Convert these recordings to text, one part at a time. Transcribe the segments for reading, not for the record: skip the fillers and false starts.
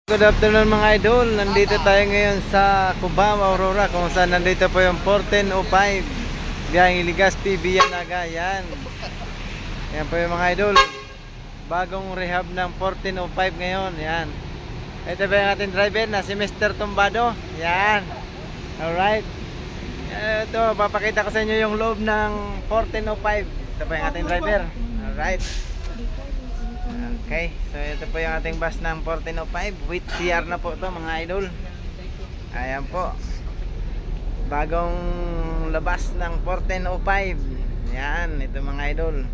Good afternoon mga idol, nandito tayo ngayon sa Cubao, Aurora, kung saan nandito po yung 1405 biyaheng Legazpi via Naga. Yan po yung mga idol, bagong rehab ng 1405 ngayon. Yan, ito ba yung ating driver na si Mr. Tumbado. Yan, alright. Ito, papakita ko sa inyo yung loob ng 1405. Ito pa yung ating driver. Alright. Okay, so ito po yung ating bus ng 1405 with CR na po ito mga idol. Ayan po, bagong labas ng 1405. Yan, ito mga idol.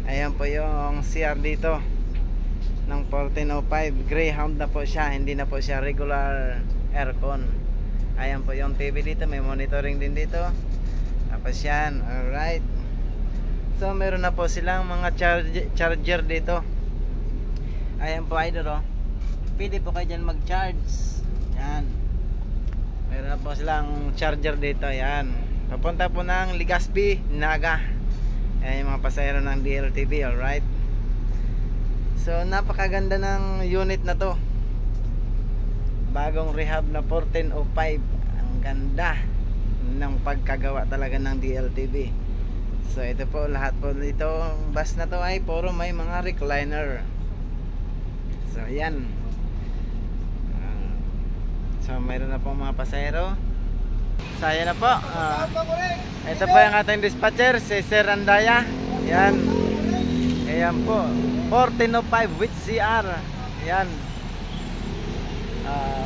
Ayan po yung CR dito ng 1405. Greyhound na po siya, hindi na po siya regular aircon. Ayan po yung TV dito, may monitoring din dito. Tapos yan, alright. So meron na po silang mga charger dito. Ayan po idol, oh. Pwede po kayo dyan mag-charge. Yan, meron na po silang charger dito. Yan, papunta po ng Legazpi, Naga. Ayan yung mga pasahero ng DLTV. Alright. So napakaganda ng unit na to, bagong rehab na 1405. Ang ganda ng pagkagawa talaga ng DLTV. So ito po, lahat po dito bus na to ay puro may mga recliner. So ayan, so mayroon na po mga pasahero. So ayan na po, ito po yung ating dispatcher, si Sir Andaya. Yan, ayan po, 1405 with CR. Yan,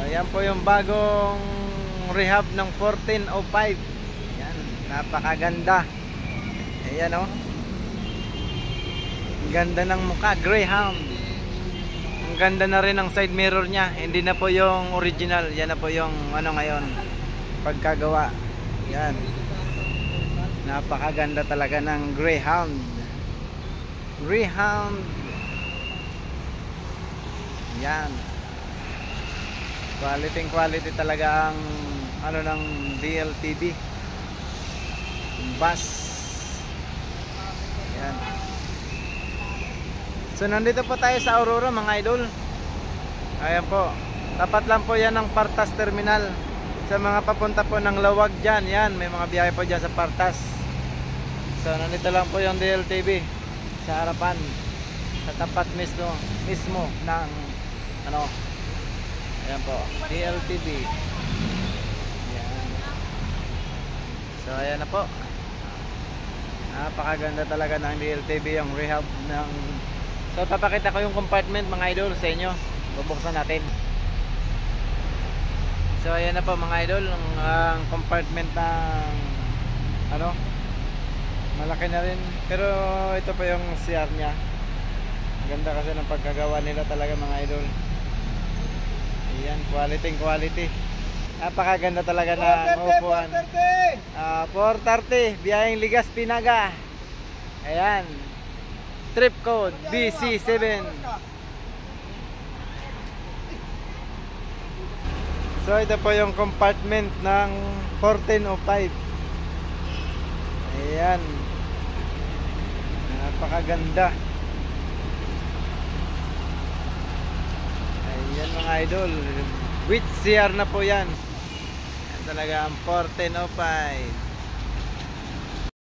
yan po yung bagong rehab ng 1405. Yan, napakaganda. Ayan, oh, ganda ng mukha, Greyhound. Ang ganda na rin ang side mirror niya, hindi na po yung original. Yan na po yung ano ngayon, pagkagawa. Yan, napakaganda talaga ng Greyhound. Greyhound. Yan, quality talaga ang ano ng DLTV bus. Yan. So nandito po tayo sa Aurora mga idol. Ayan po, tapat lang po yan ng Partas Terminal. Sa mga papunta po ng Lawag dyan, yan, may mga biyahe po dyan sa Partas. So nandito lang po yung DLTV sa harapan, sa tapat mismo ng ano, ayan po, DLTV. Ayan. So ayan na po, napakaganda talaga ng DLTV, yung rehab ng... So papakita ko yung compartment mga idol sa inyo, bubuksan natin. So ayan na po mga idol, ang compartment ng ano, malaki na rin, pero ito pa yung CR nya. Ganda kasi ng pagkagawa nila talaga mga idol. Ayan, quality. Napakaganda talaga ng upuan. 430 biyaheng Legazpi, Naga. Ayan, trip code BC7. So ito po yung compartment ng 1405. Ayan, napakaganda. Ayan mga idol, with CR na po yan. Ayan talaga ang 1405.